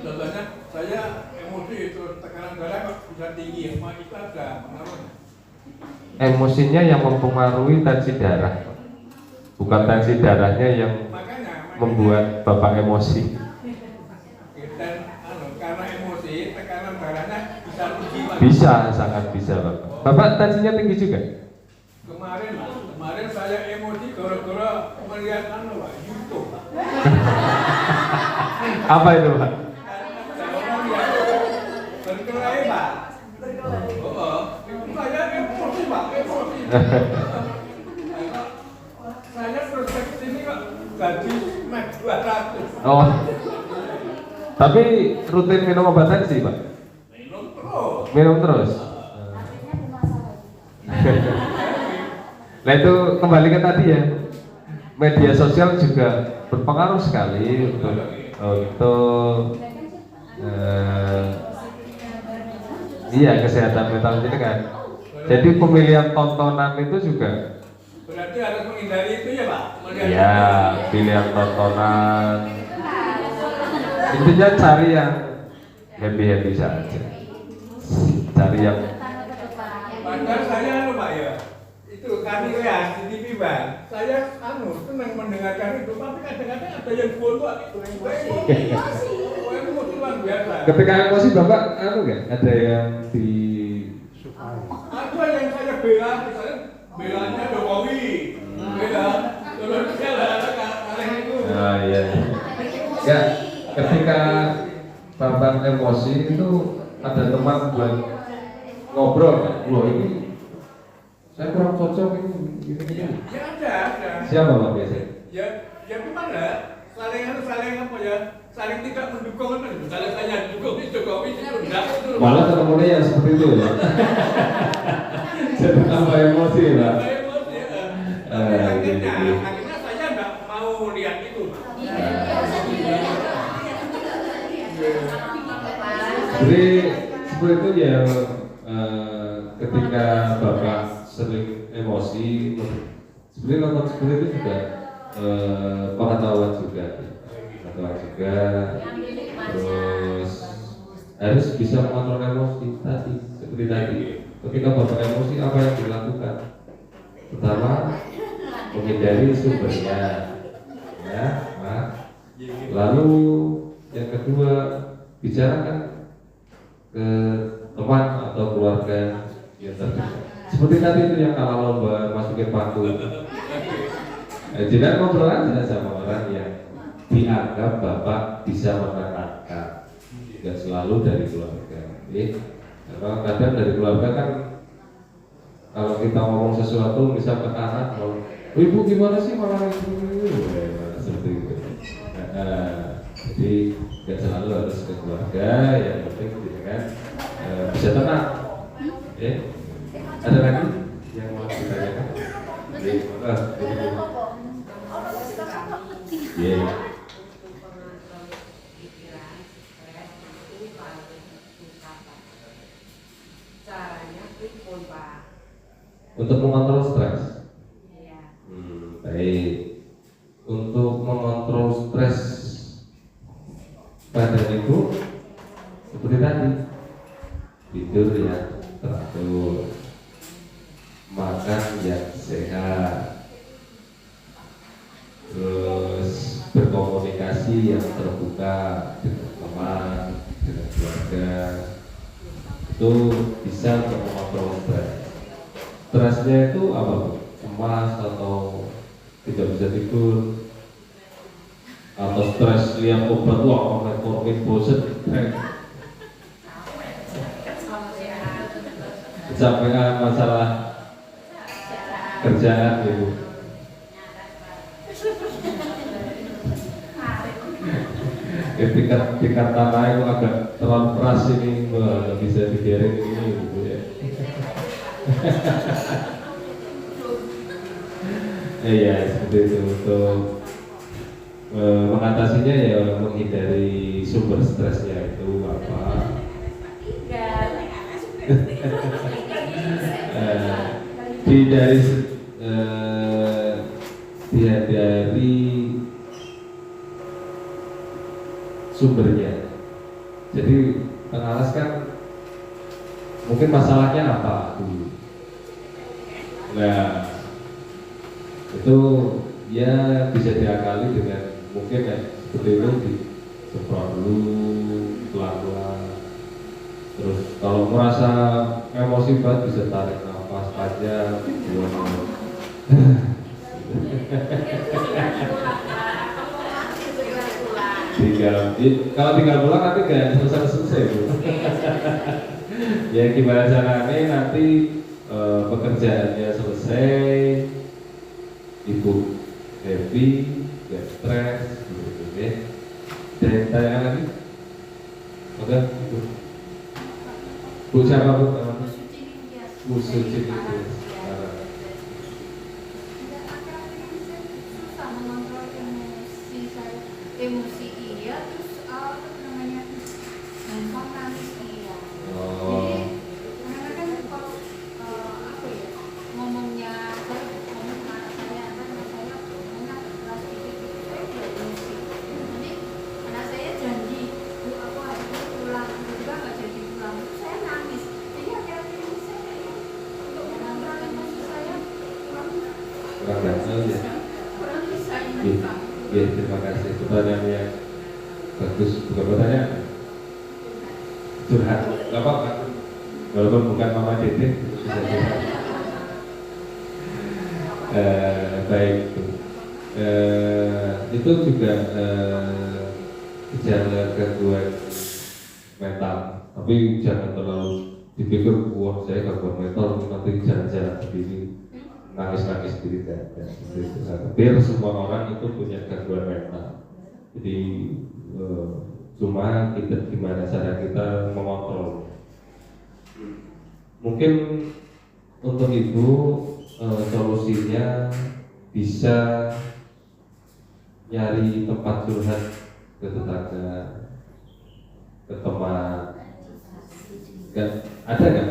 Speaker 2: Contohnya saya emosi itu tekanan darah kok bisa tinggi, emang itu ada pengaruhnya.
Speaker 1: Emosinya yang mempengaruhi tensi darah, bukan tensi darahnya yang
Speaker 2: Makanya
Speaker 1: membuat Bapak emosi.
Speaker 2: dan karena emosi tekanan darahnya bisa tinggi.
Speaker 1: Bisa, sangat bisa Bapak. Bapak tensinya tinggi juga?
Speaker 2: Kemarin saya emosi gara-gara melihat YouTube.
Speaker 1: Apa itu Pak?
Speaker 2: Berkelahi Pak. Oh, saya emosi Pak, emosi. Saya prospek sini kok gaji mek 200.
Speaker 1: Oh. Tapi rutin minum obat tensi Pak?
Speaker 2: Minum terus.
Speaker 1: Minum terus. Nah itu kembali ke tadi ya, media sosial juga berpengaruh sekali untuk iya kesehatan mental ini kan. Jadi pemilihan tontonan itu juga.
Speaker 2: Berarti harus menghindari itu ya Pak?
Speaker 1: Iya, pilihan tontonan. Intinya cari yang happy saja. Cari yang.
Speaker 2: Padahal saya Pak ya. Itu kami ya di TV Bang. Saya senang mendengarkan itu, tapi kadang-kadang ada yang bodoh itu emosi. Emosi luar biasa.
Speaker 1: Ketika emosi Bapak nggak? Ada yang di
Speaker 2: Ada yang saya bela, misalnya belanya Jokowi, bela Indonesia lah, kalian itu.
Speaker 1: Ah iya. Ya, ketika Bapak emosi itu ada teman buat ngobrol, loh ini saya kurang cocok ini.
Speaker 2: Ya ada.
Speaker 1: Siapa Pak biasanya?
Speaker 2: Ya gimana? Saling apa ya? Saling tidak mendukung kan? Misalnya saya dukung Jokowi itu enggak itu.
Speaker 1: Malah ketemunya yang seperti itu ya. Jadi tambah emosi Pak.
Speaker 2: Emosi ya. Akhirnya saya enggak mau lihat itu.
Speaker 1: Jadi seperti itu ya, ketika Bapak sering emosi, sebenarnya nonton seperti itu juga pengetahuan juga, terus harus bisa mengontrol emosi tadi, seperti tadi. Ketika Bapak emosi, apa yang dilakukan? Pertama, menghindari sumbernya, ya, Pak. Lalu yang kedua, bicarakan ke teman atau keluarga yang terdekat. Seperti tadi itu yang kalah lomba masukin paku. Tidak ngobrol aja sama orang yang dianggap Bapak bisa menerangkan. Tidak selalu dari keluarga. Karena kadang dari keluarga kan kalau kita ngomong sesuatu bisa ke anak, ibu gimana sih malah itu, seperti itu. Jadi tidak selalu harus ke keluarga, yang penting kan bisa tenang. Ada lagi yang mau ditanyakan? Untuk mengontrol stres. Baik. Untuk mengontrol stres badan itu seperti tadi, tidur yang teratur, makan yang sehat, terus berkomunikasi yang terbuka dengan teman, dengan keluarga, itu bisa untuk mengontrol stres. Stresnya itu apa? Cemas atau tidak bisa tidur, atau stres lihat obat, wah metformin bosen, kecapean masalah kerjaan gitu. Tingkat tanah itu agak terlalu keras ini, nggak bisa dibiarin ini gitu ya. Iya seperti itu. Untuk mengatasinya ya menghindari sumber stresnya itu apa? Dihindari sumbernya. Jadi pengalas kan mungkin masalahnya apa dulu. Nah itu ya bisa diakali dengan mungkin ya seperti itu disemprot dulu pelan-pelan. Terus kalau merasa emosi banget bisa tarik nafas panjang, kalau tinggal pulang nanti gak selesai bu. Ya gimana caranya nanti pekerjaannya selesai, ibu happy, gak stres, gitu ya. Dan tanya lagi, oke, bu siapa bu? Bu Suci.
Speaker 3: Emosi iya, terus apa namanya gampang nangis iya. Jadi kadang-kadang kalau apa ya ngomongnya saya ngomong sama anak saya ngomongnya keras dikit saya udah emosi. Nanti anak saya janji bu aku hari ini pulang juga nggak jadi pulang, saya nangis. Jadi akhir-akhir ini saya kayaknya untuk mengontrol emosi saya kurang bisa ini Pak.
Speaker 1: Ya, terima kasih. Pertanyaan yang bagus, bukan pertanyaan curhat, nggak apa-apa. Walaupun bukan Mama Dede, bisa curhat. Baik, itu juga gejala gangguan mental. Tapi jangan terlalu dipikir, wah saya gangguan mental, nanti jalan-jalan begini. Nangis-nangis tidak. Biar semua orang itu punya gangguan mental. Jadi cuma kita gimana cara kita mengontrol. Mungkin untuk ibu solusinya bisa nyari tempat curhat ke tetangga, ke teman. Ada nggak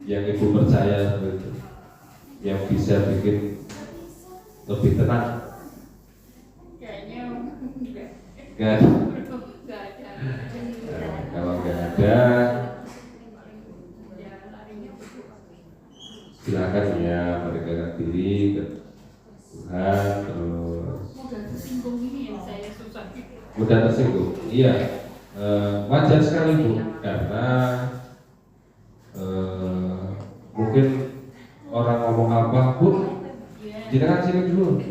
Speaker 1: yang ibu percaya seperti itu? Yang bisa bikin lebih tenang?
Speaker 3: Kayaknya
Speaker 1: Enggak. Kalau nggak ada, silakan ya merdekakan diri ke Tuhan. Terus
Speaker 3: mudah tersinggung ini yang saya susah.
Speaker 1: mudah tersinggung. Iya, wajar sekali bu, karena mungkin orang ngomong apa bu, kita kan sini dulu.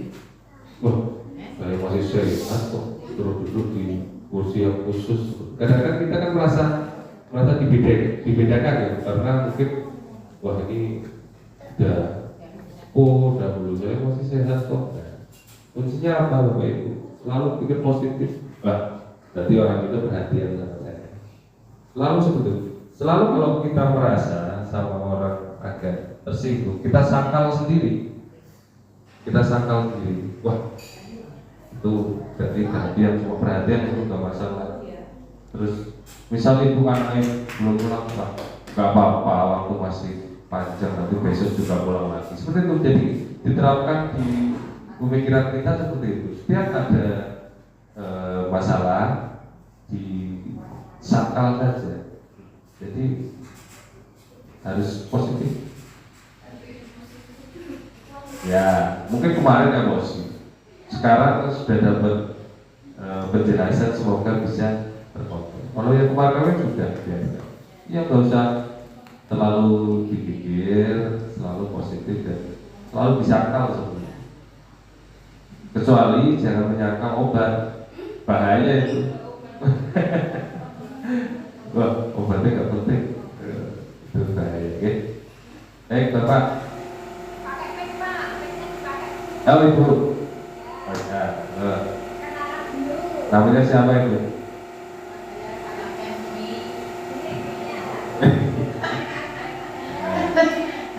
Speaker 1: Wah, saya masih sehat kok, duduk di kursi yang khusus. Kadang-kadang kita kan merasa dibedakan ya, karena mungkin wah ini udah dulu saya masih sehat kok. Kuncinya apa Bapak Ibu? Selalu pikir positif. Berarti orang itu perhatian sama saya. Selalu seperti itu. Selalu kalau kita merasa sama orang agak tersinggung, kita sangkal sendiri. Wah, itu berarti perhatian, semua perhatian itu nggak masalah. Terus misalnya ibu anaknya belum pulang, nggak apa-apa, waktu masih panjang, nanti besok juga pulang lagi. Seperti itu. Jadi diterapkan di pemikiran kita seperti itu. Setiap ada masalah disangkal saja. Jadi harus positif. Ya, mungkin kemarin emosi, sekarang sudah dapat penjelasan semoga bisa terkontrol. Kalau yang kemarin juga biasa. Ya nggak usah terlalu dipikir, selalu positif dan selalu disangkal sebenarnya. Kecuali jangan menyangkal obat, bahaya itu. Wah, obatnya nggak penting, itu bahaya. Oke, baik Bapak.
Speaker 3: Pakai mic Pak, mic-nya dipakai.
Speaker 1: Oh Ibu. Oh, ya.
Speaker 3: Kenalan dulu.
Speaker 1: Namanya siapa Ibu?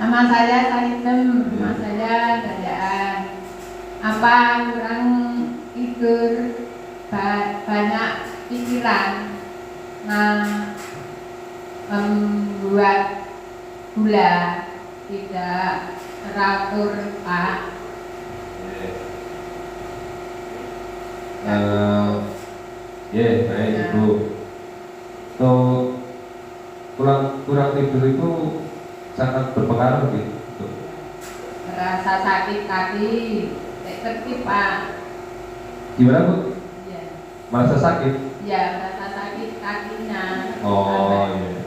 Speaker 4: Nama saya Saitem, nama saya Dadaan. Apa kurang tidur, banyak pikiran, membuat gula tidak teratur Pak.
Speaker 1: Baik Ibu. Tuh kurang tidur itu sangat berpengaruh gitu.
Speaker 4: Merasa sakit kaki, seperti Pak.
Speaker 1: Gimana Bu?
Speaker 4: Ya,
Speaker 1: Merasa sakit?
Speaker 4: ya merasa sakit kakinya.
Speaker 1: Oh iya.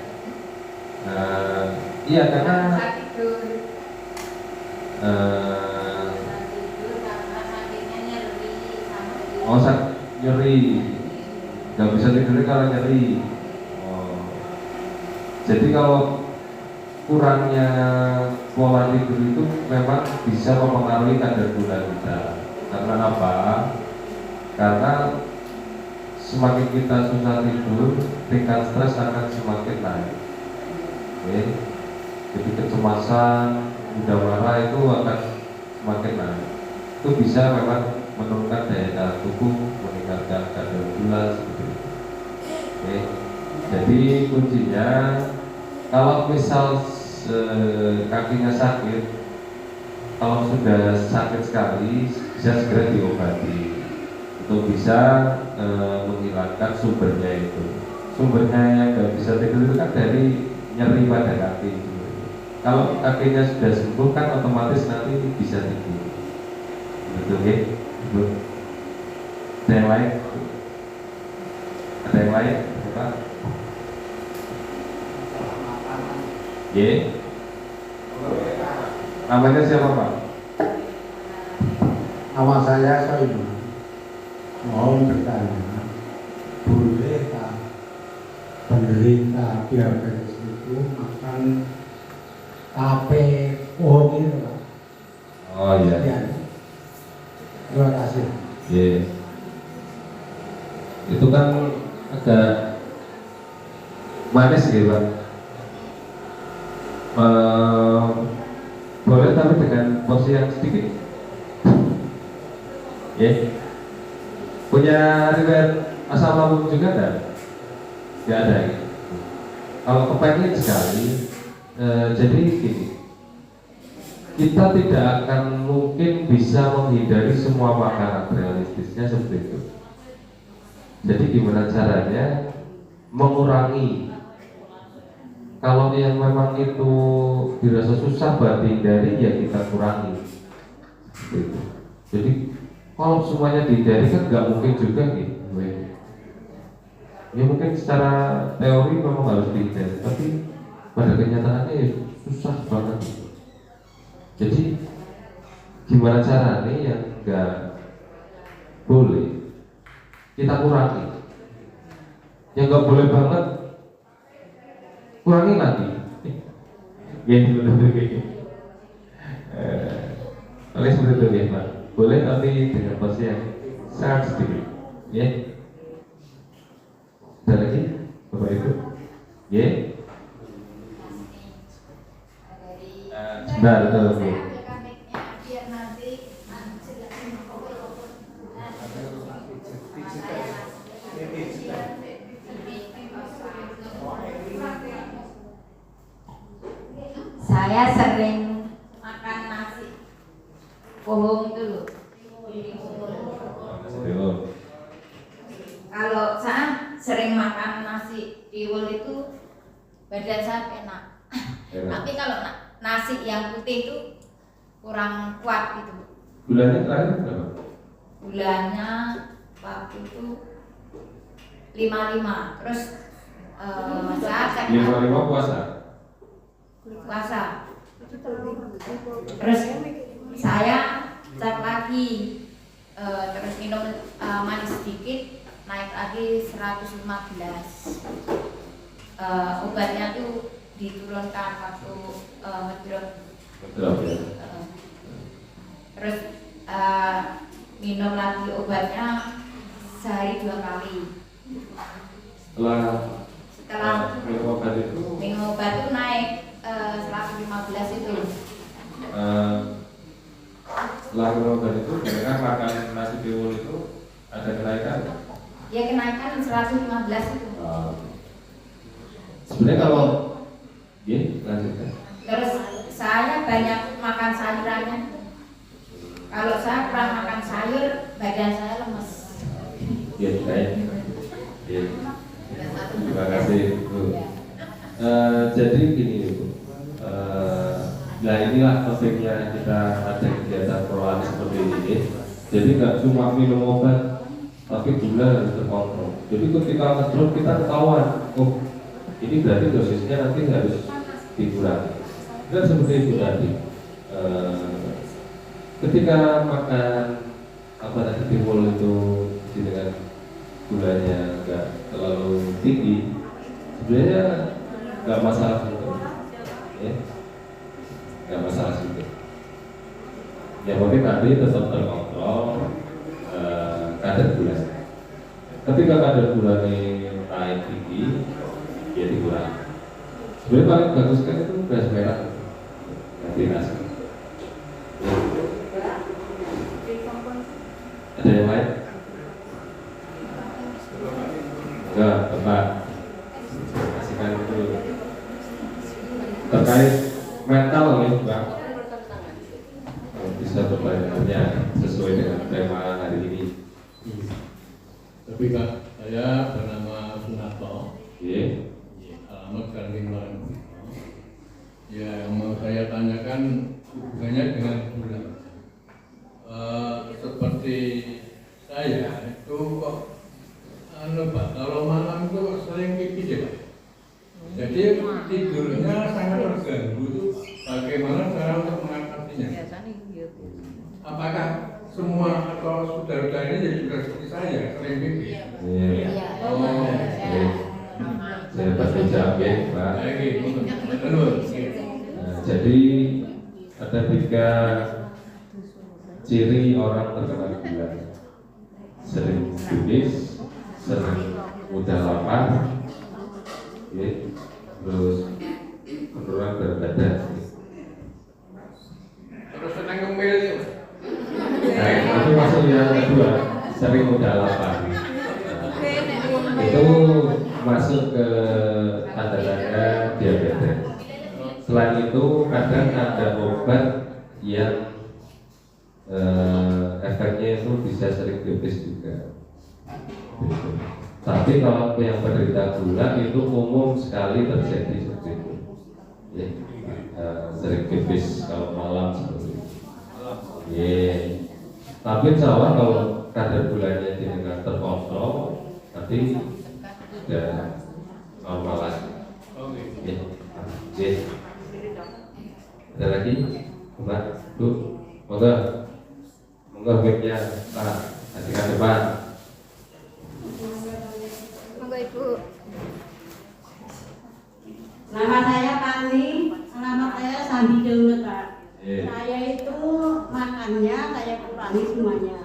Speaker 1: Iya karena
Speaker 4: Merasa tidur.
Speaker 3: Tidur karena sakitnya nyeri sama
Speaker 1: nyeri, nggak bisa tidur karena nyeri. Oh. Jadi kalau kurangnya pola tidur itu memang bisa mempengaruhi kadar gula kita. Karena apa? Karena semakin kita susah tidur, tingkat stres akan semakin naik. Oke. Jadi kecemasan, mudah marah itu akan semakin naik. Itu bisa memang menurunkan daya tahan tubuh, meningkatkan kadar gula seperti itu. Oke. Jadi kuncinya kalau misal kakinya sakit, kalau sudah sakit sekali bisa segera diobati untuk bisa menghilangkan sumbernya itu. Sumbernya yang nggak bisa tidur itu kan dari nyeri pada kaki. Kalau kakinya sudah sembuh kan otomatis nanti bisa tidur. Betul ya? Betul. Ada yang lain? Ada yang lain? Pak? Ye? Namanya siapa Pak?
Speaker 5: Nama saya Soiman. Mohon bertanya, bolehkah penderita diabetes itu makan tape pohon itu Pak?
Speaker 1: Oh iya.
Speaker 5: Ya. Terima kasih.
Speaker 1: Ye. Itu kan agak manis gitu Pak. Boleh tapi dengan porsi yang sedikit. Ya. Punya riwayat asam lambung juga enggak? Tidak ada ya. Kalau kepengen sekali, jadi gini, kita tidak akan mungkin bisa menghindari semua makanan, realistisnya seperti itu. Jadi gimana caranya mengurangi? Kalau yang memang itu dirasa susah buat dihindari, ya kita kurangi. Gitu. Jadi kalau semuanya dihindari kan nggak mungkin juga gitu. Ya mungkin secara teori memang harus dihindari, tapi pada kenyataannya ya susah banget. Jadi gimana caranya yang nggak boleh kita kurangi, yang nggak boleh banget kurangi lagi. Gitu betul. Oleh seperti itu ya Pak. Boleh tapi dengan porsi yang sangat sedikit. Ya. Ada lagi Bapak Ibu? Ya. Sebentar, Bu.
Speaker 4: Saya sering makan nasi bohong itu loh. Kalau saya sering makan nasi tiwul itu badan saya enak. Tapi kalau nasi yang putih itu kurang kuat gitu.
Speaker 1: Gulanya terakhir berapa?
Speaker 4: Gulanya waktu itu 55. Terus saya
Speaker 1: 55 puasa.
Speaker 4: puasa. Terus saya cek lagi, terus minum manis sedikit, naik lagi 115. Obatnya tuh diturunkan waktu ngedrop.
Speaker 1: Ya.
Speaker 4: Terus minum lagi obatnya sehari 2 kali. Setelah
Speaker 1: minum obat itu
Speaker 4: naik 115 itu.
Speaker 1: Setelah minum obat itu, dengan makan nasi tiwul itu ada kenaikan?
Speaker 4: Ya kenaikan 115 itu.
Speaker 1: Sebenarnya kalau lanjutkan.
Speaker 4: Terus saya banyak makan sayurannya. Kalau saya kurang makan sayur, badan saya lemes.
Speaker 1: Ya, baik. Ya. Terima kasih, Bu. Jadi gini, Bu. Nah inilah pentingnya kita ada kegiatan polaris seperti ini. Jadi nggak cuma minum obat, tapi gula harus terkontrol. Jadi ketika ngedrop kita ketahuan, oh ini berarti dosisnya nanti harus dikurangi. Dan seperti itu tadi, ketika makan nasi tiwul itu dengan gulanya nggak terlalu tinggi, sebenarnya nggak masalah gitu, ya, nggak masalah gitu. Yang penting tadi tetap terkontrol kadar gula. Ketika kadar gulanya naik tinggi, ya dikurangi. Sebenarnya paling bagus kan itu beras merah, nanti nasi. Ada yang lain? Enggak, Bapak. Kasihkan dulu. Terkait mental nih, Pak. Bisa bertanya sesuai dengan tema hari ini.
Speaker 2: Tapi Pak, saya bernama Sunarto.
Speaker 1: Iya.
Speaker 2: Alamat Kalimantan. Ya, yang mau saya tanyakan hubungannya dengan gula. Seperti saya itu kok Pak, kalau malam itu sering pipis ya Pak. Jadi tidurnya sangat terganggu itu. Bagaimana cara untuk mengatasinya? Apakah semua atau saudara-saudaranya juga seperti saya sering pipis?
Speaker 1: Iya.
Speaker 4: Oh,
Speaker 1: Saya pasti jawab ya, Pak. Jadi ada 3 ciri orang terkena gula: sering pipis, sering mudah lapar, ya, terus penurunan berat badan.
Speaker 2: Terus senang ngemil ya Pak?
Speaker 1: Nah, itu masuk yang kedua, sering mudah lapar. Itu masuk ke tanda-tanda diabetes. Selain itu kadang ada obat yang efeknya itu bisa sering pipis juga. Tapi kalau yang penderita gula itu umum sekali terjadi seperti itu. Ya, sering pipis kalau malam seperti itu. Ya. Tapi insya Allah kalau kadar gulanya dengan terkontrol, nanti sudah normal lagi. Ya. Ya. Ada lagi, Mbak, Bu, monggo mic-nya, Pak, kasihkan depan.
Speaker 3: Monggo Ibu.
Speaker 6: Nama saya Pani, alamat saya Sandi Daunut, Pak. Saya itu makannya saya kurangi semuanya.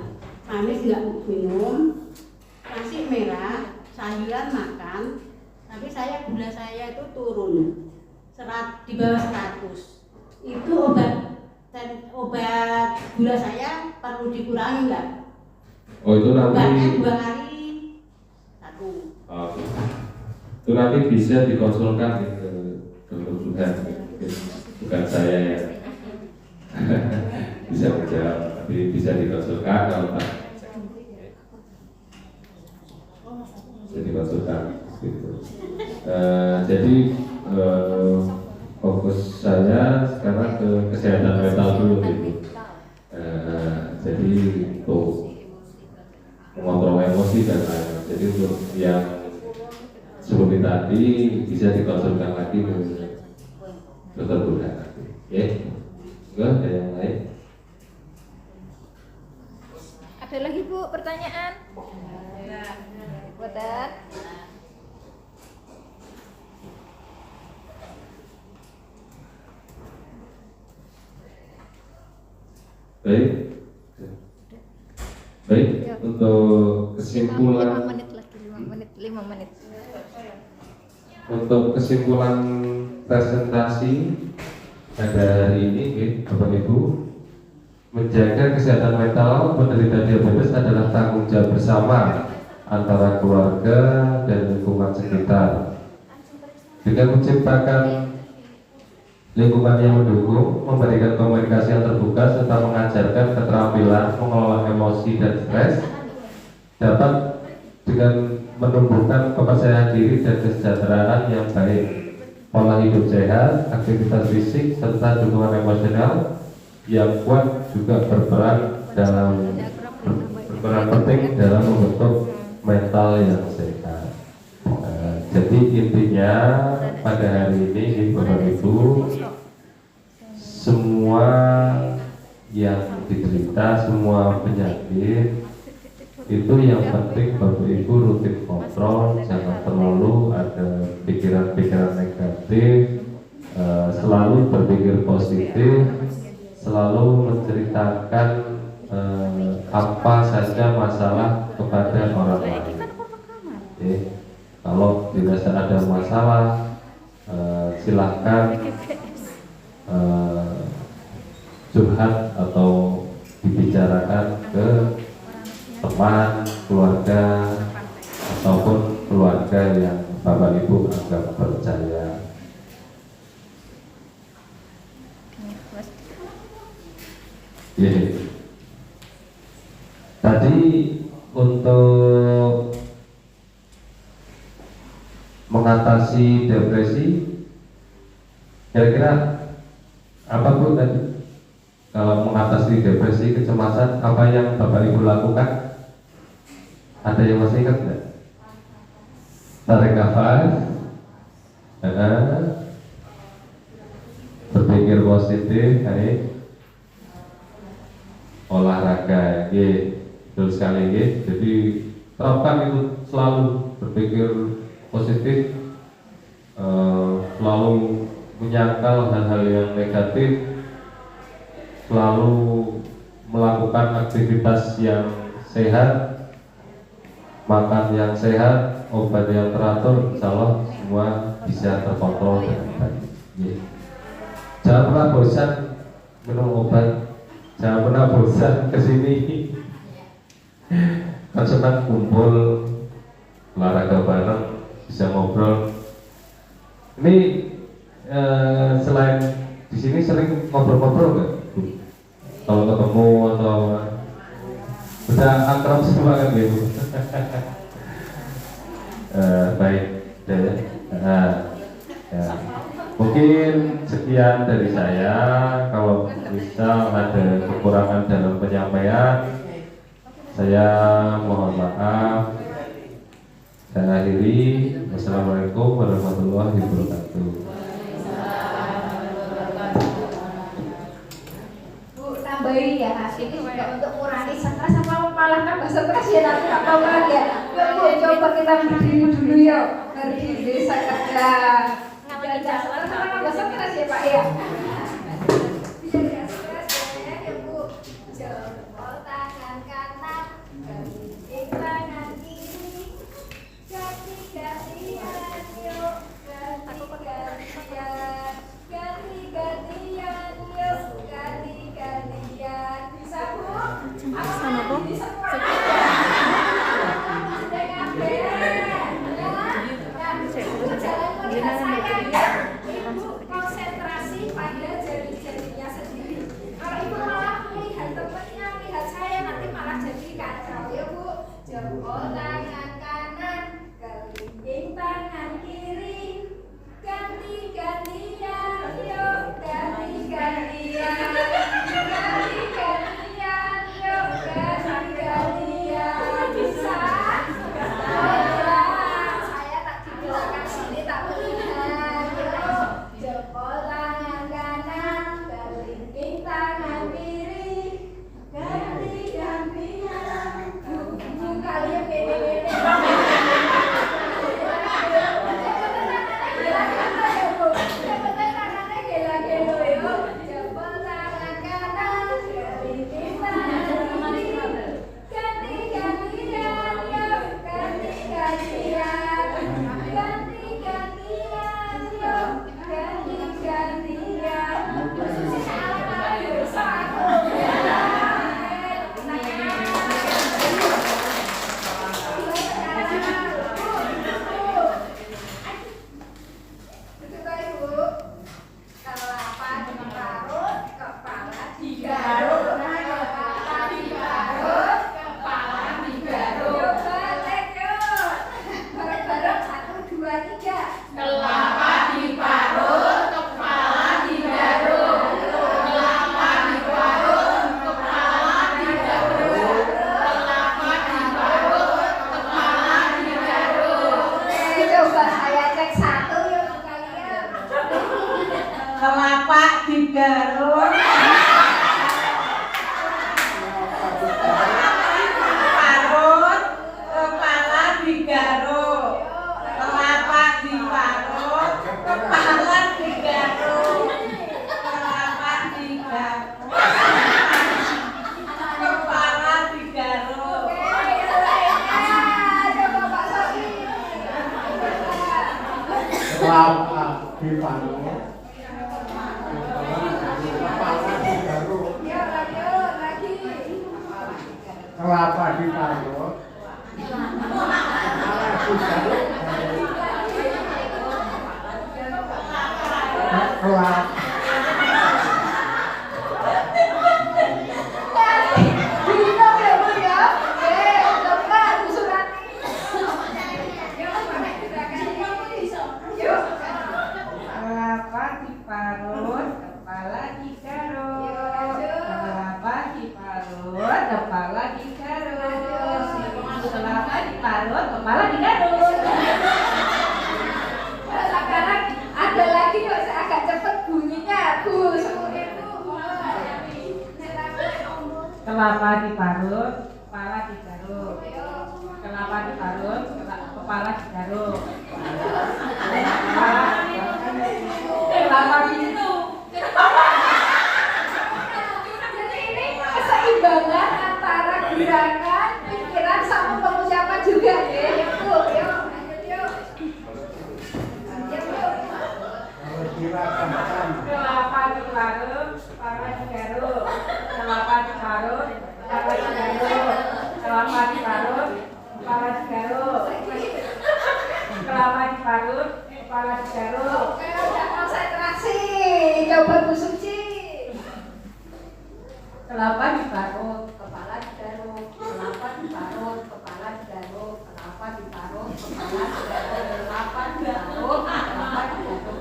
Speaker 6: Manis nggak minum, nasi merah, sayuran makan. Tapi gula saya itu turun, di bawah 100. Itu obat gula saya perlu dikurangi nggak?
Speaker 1: Oh itu nanti.
Speaker 6: Obatnya 2 kali 1.
Speaker 1: Oh, itu nanti bisa dikonsulkan ke dokter Suhan, bukan saya ya. Bisa menjawab, tapi bisa dikonsulkan kalau tak. Bisa dikonsulkan. Gitu. Jadi fokus saya sekarang ke kesehatan mental dulu gitu. Jadi untuk mengontrol emosi dan lain-lain. Jadi untuk yang seperti tadi bisa dikonsultasikan lagi ke dokter Burhan. Ya, enggak ada yang lain.
Speaker 4: Ada lagi Bu pertanyaan? Buat
Speaker 1: Baik, untuk kesimpulan
Speaker 4: 5 menit lagi, 5 menit.
Speaker 1: Untuk kesimpulan presentasi pada hari ini, Bapak Ibu, menjaga kesehatan mental penderita diabetes adalah tanggung jawab bersama antara keluarga dan lingkungan sekitar. Dengan menciptakan lingkungan yang mendukung, memberikan komunikasi yang terbuka, serta mengajarkan keterampilan mengelola emosi dan stres, dapat dengan menumbuhkan kepercayaan diri dan kesejahteraan yang baik. Pola hidup sehat, aktivitas fisik, serta dukungan emosional yang kuat juga berperan penting dalam membentuk mental yang sehat. Jadi intinya pada hari ini Bapak Ibu, semua yang diderita, semua penyakit itu yang penting Bapak Ibu rutin kontrol, jangan terlalu ada pikiran-pikiran negatif, selalu berpikir positif, selalu menceritakan apa saja masalah kepada orang lain. Kalau dirasa ada masalah, silahkan curhat atau dibicarakan ke teman, keluarga, ataupun keluarga yang Bapak Ibu anggap percaya. Tadi untuk mengatasi depresi, kira-kira apa Bu tadi? Kalau mengatasi depresi, kecemasan, apa yang Bapak Ibu lakukan? Ada yang masih ingat nggak? Tarik nafas, berpikir positif, olahraga, betul sekali, jadi terapkan itu, selalu berpikir positif, selalu menyangkal hal-hal yang negatif, selalu melakukan aktivitas yang sehat, makan yang sehat, obat yang teratur, insya Allah semua bisa terkontrol dengan baik. Jangan pernah bosan minum obat, jangan pernah bosan kesini. Kan senang kumpul, olahraga bareng, bisa ngobrol. Ini selain di sini sering ngobrol-ngobrol nggak? Kalau ketemu atau udah akrab semua kan gitu. Baik, ya. Mungkin sekian dari saya. Kalau misal ada kekurangan dalam penyampaian, saya mohon maaf. Saya akhiri. Wassalamualaikum warahmatullahi wabarakatuh.
Speaker 4: Bu, tambahin ya, ini juga untuk mengurangi stres apa malah tambah stres ya, nanti nggak tahu lagi ya. Yuk Bu, coba kita berdiri dulu yuk, berdiri saja. Nggak tambah stres ya Pak ya. Biar nggak stres ya, ya Bu. Jempol tangan kanan, ganti tangan kiri, ganti-gantian yuk, ganti-gantian, ganti-gantian yuk, ganti-gantian. Bisa Bu? Sama Bu? Bisa Bu? Sudah nyampe ya? Nah, Bu jalan koordinasi saya ya. Ibu konsentrasi pagi
Speaker 6: digaruk. Parut, kepala digaruk. Telapak diparut, kepala digaruk. Telapak digaruk. Kepala digaruk.
Speaker 4: Coba Pak Sofi.
Speaker 5: Kelapa diparut. Kepala digaruk.
Speaker 4: Ya, lanjut lagi.
Speaker 5: Kelapa diparut. Kelapa
Speaker 4: Bingung ya Bu ya? Coba Bu Surati. Yuk.
Speaker 7: Kelapa diparut, kepala digaruk. Kelapa diparut, kepala digaruk. Kelapa diparut, kepala digaruk.
Speaker 4: Sekarang ada lagi kok agak cepet bunyinya. Gus.
Speaker 7: Kelapa diparut, kepala digaruk. Kelapa diparut, kepala digaruk. Kelapa
Speaker 4: Gitu. Jadi ini keseimbangan antara gerakan, pikiran sama pengucapan juga ya. Yuk, yuk, lanjut yuk. Lanjut yuk.
Speaker 5: kalau dirasakan
Speaker 7: Kelapa diparut, kepala digaruk. Kelapa diparut, kepala digaruk. Kelapa diparut, kepala digaruk. Kelapa diparut, kepala digaruk.
Speaker 4: Oke, udah konsentrasi. Coba Bu Suci.
Speaker 7: Kelapa diparut,
Speaker 4: Kepala digaruk.
Speaker 7: kelapa diparut, kepala digaruk. Kelapa diparut, kepala digaruk. Kelapa diparut, kelapa digaruk.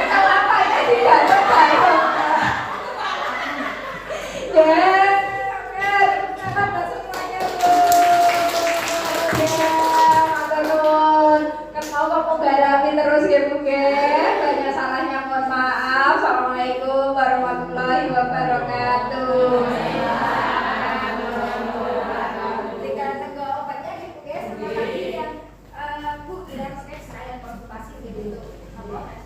Speaker 4: Kelapanya digaruk-garuk. Ya, oke, tepuk tangan buat semuanya Bu. Ya, matur nuwun. Kan mau penggarami terus ya Bu ya. Banyak salahnya mohon maaf. Assalamualaikum warahmatullahi wabarakatuh. Ketika tegak obatnya gitu ya, sama tadi yang Bu bilang saya konsultasi gitu. Apa?